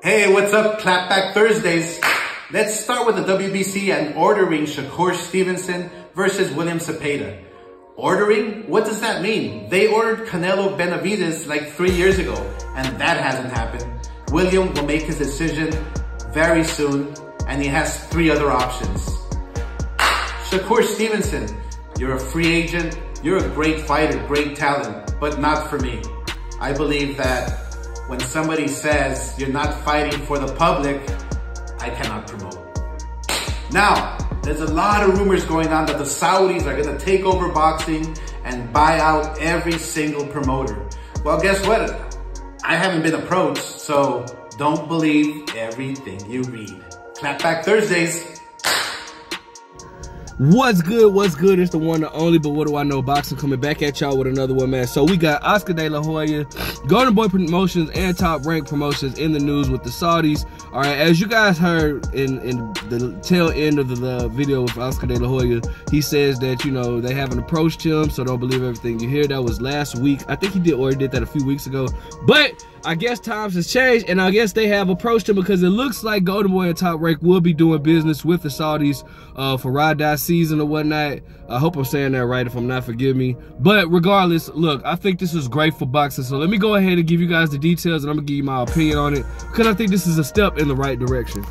Hey, what's up? Clapback Thursdays. Let's start with the WBC and ordering Shakur Stevenson versus William Zepeda. Ordering? What does that mean? They ordered Canelo Benavidez like 3 years ago, and that hasn't happened. William will make his decision very soon, and he has 3 other options. Shakur Stevenson, you're a free agent, you're a great fighter, great talent, but not for me. I believe that when somebody says you're not fighting for the public, I cannot promote. Now, there's a lot of rumors going on that the Saudis are gonna take over boxing and buy out every single promoter. Well, guess what? I haven't been approached, so don't believe everything you read. Clapback Thursdays. What's good? What's good? It's the one, the only, but what do I know? Boxing coming back at y'all with another one, man. So we got Oscar De La Hoya, Golden Boy Promotions, and Top Rank Promotions in the news with the Saudis. All right, as you guys heard in the tail end of the video with Oscar De La Hoya, he says that, you know, they haven't approached him, so don't believe everything you hear. That was last week. I think he did that a few weeks ago. But I guess times has changed, and I guess they have approached him because it looks like Golden Boy and Top Rank will be doing business with the Saudis for Riyadh season or whatnot. I hope I'm saying that right. If I'm not, forgive me. But regardless, look, I think this is great for boxing. So let me go ahead and give you guys the details, and I'm gonna give you my opinion on it because I think this is a step in the right direction.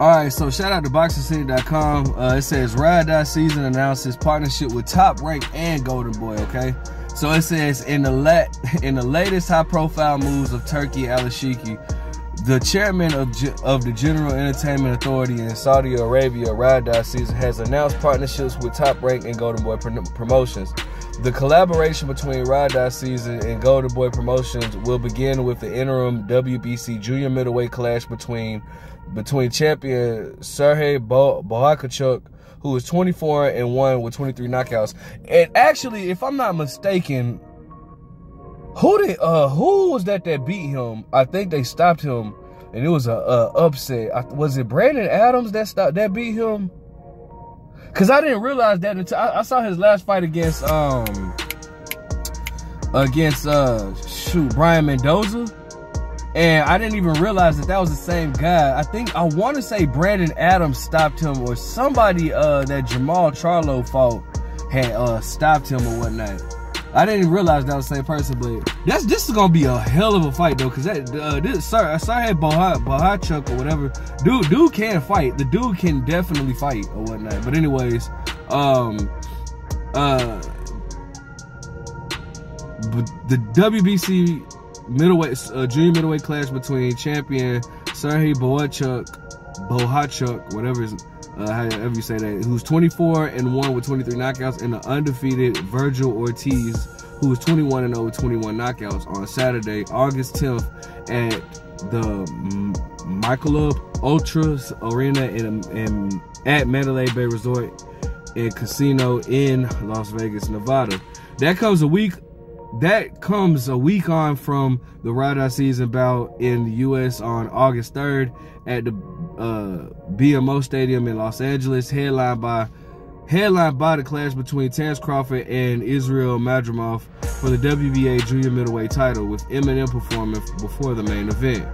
All right, so shout out to BoxingCity.com. It says Riyadh season announces partnership with Top Rank and Golden Boy. Okay. So it says, in the latest high-profile moves of Turkey Al-Sheikhi, the chairman of the General Entertainment Authority in Saudi Arabia, Riyadh season, has announced partnerships with Top Rank and Golden Boy Promotions. The collaboration between Riyadh season and Golden Boy Promotions will begin with the interim WBC junior middleweight clash between champion Serhiy Bohachuk, who is 24-1 with 23 knockouts. And actually, if I'm not mistaken, who was that beat him? I think they stopped him, and it was a upset. Was it Brandon Adams that beat him? Cause I didn't realize that until I saw his last fight against Brian Mendoza. And I didn't even realize that was the same guy. I want to say Brandon Adams stopped him, or somebody that Jamal Charlo fought had stopped him or whatnot. I didn't even realize that was the same person, but this is gonna be a hell of a fight though, cause Serhiy Bohachuk or whatever, dude can fight. The dude can definitely fight or whatnot. But anyways, the WBC junior middleweight clash between champion Serhiy Bohachuk, whatever however you say that, who's 24-1 with 23 knockouts, and the undefeated Virgil Ortiz, who is 21-0 with 21 knockouts, on Saturday, August 10th, at the Michelob Ultras Arena at Mandalay Bay Resort and Casino in Las Vegas, Nevada. That comes a week on from the Riyadh season bout in the U.S. on August 3rd at the BMO Stadium in Los Angeles, headlined by the clash between Terence Crawford and Israel Madrimov for the WBA junior middleweight title, with Eminem performing before the main event.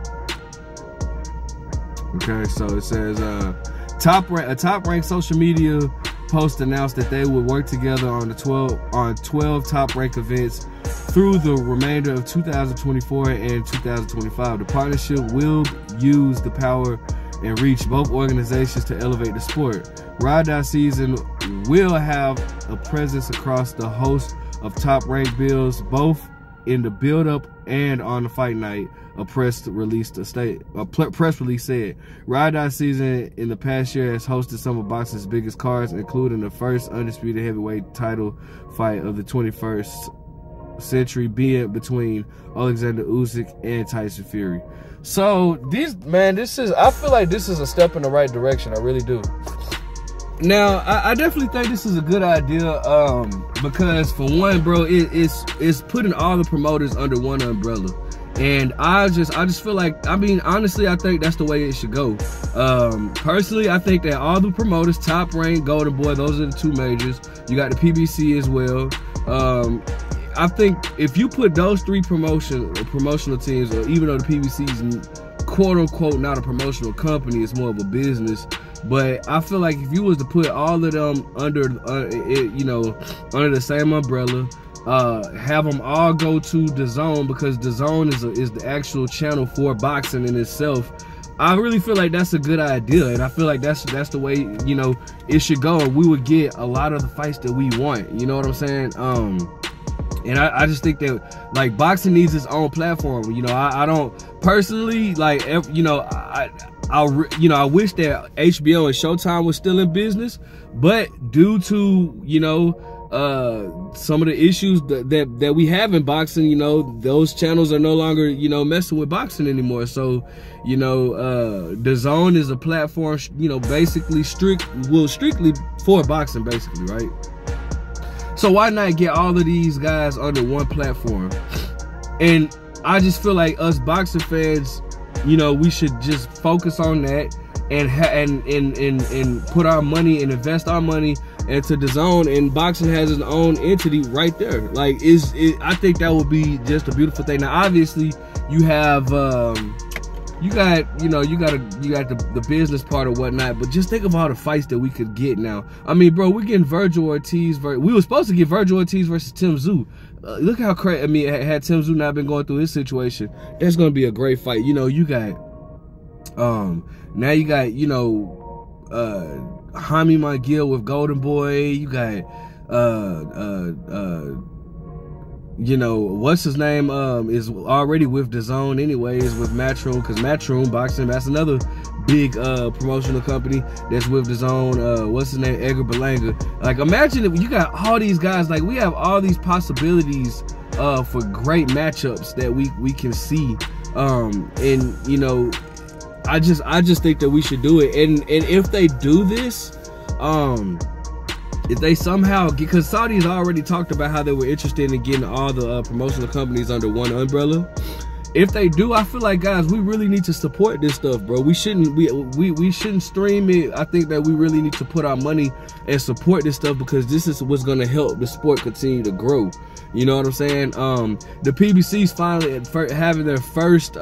Okay, so it says a Top Rank social media post announced that they would work together on 12 Top Rank events through the remainder of 2024 and 2025. The partnership will use the power and reach both organizations to elevate the sport. Riyadh season will have a presence across the host of Top Rank bills, both in the build-up and on the fight night. A press release said. Riyadh season in the past year has hosted some of boxing's biggest cards, including the first undisputed heavyweight title fight of the 21st century, being between Alexander Usyk and Tyson Fury. So I feel like this is a step in the right direction. I really do. Now, I definitely think this is a good idea, because for one, bro, it's putting all the promoters under one umbrella. And I just feel like, I mean, honestly, I think that's the way it should go. Personally, I think that all the promoters, Top Rank, Golden Boy, those are the two majors. You got the PBC as well. I think if you put those three promotional teams, or even though the PBC's quote unquote not a promotional company, it's more of a business. But I feel like if you was to put all of them under, you know, under the same umbrella, have them all go to DAZN, because DAZN is the actual channel for boxing in itself. I really feel like that's a good idea, and I feel like that's the way, you know, it should go. We would get a lot of the fights that we want. You know what I'm saying? And I just think that, like, boxing needs its own platform. You know, I don't personally, like, you know, I wish that HBO and Showtime was still in business, but due to, you know, some of the issues that we have in boxing, you know, those channels are no longer, you know, messing with boxing anymore. So, you know, DAZN is a platform, you know, basically strictly for boxing, basically, right? So why not get all of these guys under one platform? And I just feel like us boxing fans, you know, we should just focus on that and put our money and invest our money into DAZN, and boxing has its own entity right there. Like, I think that would be just a beautiful thing. Now, obviously, you have you got the business part or whatnot, but just think of all the fights that we could get now. I mean, bro, we're getting Virgil Ortiz. We were supposed to get Virgil Ortiz versus Tim Tszyu. Look how crazy. I mean, had Tim Tszyu not been going through his situation, that's gonna be a great fight. You know, you got now you got, you know, Jaime Montiel with Golden Boy. You got you know, what's his name is already with DAZN anyways, with Matchroom, because Matchroom Boxing, that's another big promotional company that's with DAZN. What's his name? Edgar Berlanga. Like, imagine if you got all these guys, like, we have all these possibilities for great matchups that we can see, and, you know, I just think that we should do it. And if they do this, if they somehow, because Saudi's already talked about how they were interested in getting all the promotional companies under one umbrella. If they do, I feel like, guys, we really need to support this stuff, bro. We shouldn't stream it. I think that we really need to put our money and support this stuff, because this is what's going to help the sport continue to grow. You know what I'm saying? The PBC's finally having their first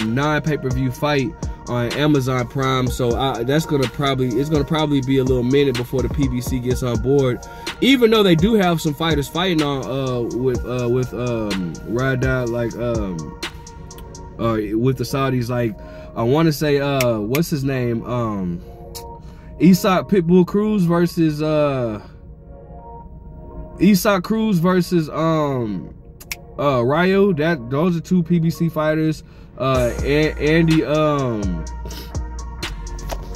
non-pay-per-view fight on Amazon Prime, so it's gonna probably be a little minute before the PBC gets on board, even though they do have some fighters fighting on with Riyadh, like with the Saudis. Like, I want to say what's his name, Isak Pitbull Cruz versus Isak Cruz versus Rayo. Those are two PBC fighters. Andy, I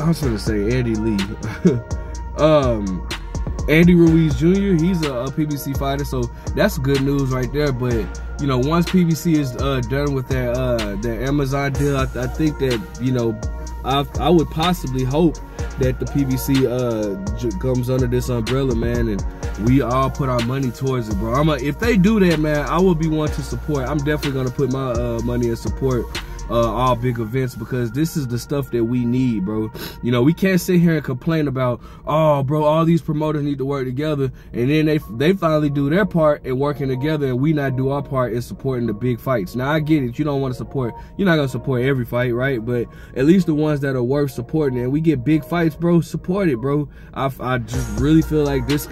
was gonna say Andy Lee. Andy Ruiz Jr., he's a PBC fighter, so that's good news right there. But, you know, once PBC is done with their Amazon deal, I think that, you know, I would possibly hope that the PBC comes under this umbrella, man, and we all put our money towards it, bro. If they do that, man, I will be one to support. I'm definitely gonna put my money and support all big events, because this is the stuff that we need, bro. You know, we can't sit here and complain about, oh, bro, all these promoters need to work together, and then they finally do their part in working together, and we not do our part in supporting the big fights. Now, I get it. You don't want to support, you're not gonna support every fight, right? But at least the ones that are worth supporting, and we get big fights, bro, support it, bro. I just really feel like this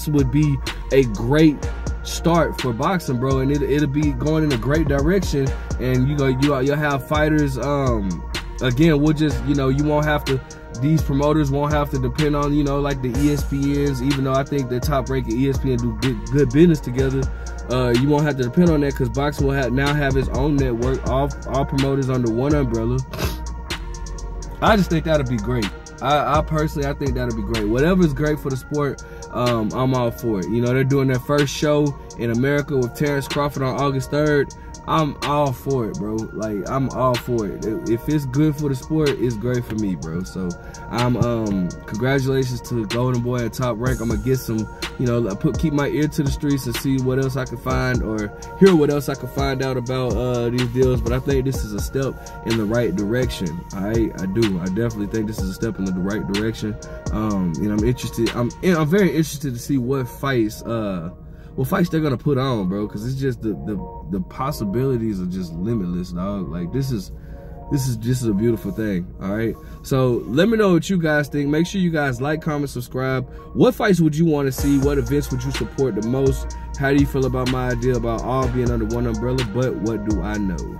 would be a great start for boxing, bro, and it'll be going in a great direction. And you'll have fighters, again, we'll just, you know, you won't have to, these promoters won't have to depend on, you know, like the ESPNs, even though I think the top ranking ESPN do good business together. You won't have to depend on that, because boxing will now have its own network, all promoters under one umbrella. I just think that'll be great. I personally, I think that'll be great. Whatever's great for the sport, I'm all for it. You know, they're doing their first show in America with Terrence Crawford on August 3rd. I'm all for it, bro. Like, I'm all for it. If it's good for the sport, it's great for me, bro. So, congratulations to Golden Boy and Top Rank. I'm gonna get some you know, keep my ear to the streets and see what else I can find, or hear what else I can find out about these deals. But I think this is a step in the right direction. I do. I definitely think this is a step in the right direction. You know, I'm interested. I'm very interested to see what fights they're gonna put on, bro. Because it's just the possibilities are just limitless, dog. Like this is a beautiful thing. All right, so let me know what you guys think. Make sure you guys like, comment, subscribe. What fights would you want to see? What events would you support the most? How do you feel about my idea about all being under one umbrella? But what do I know?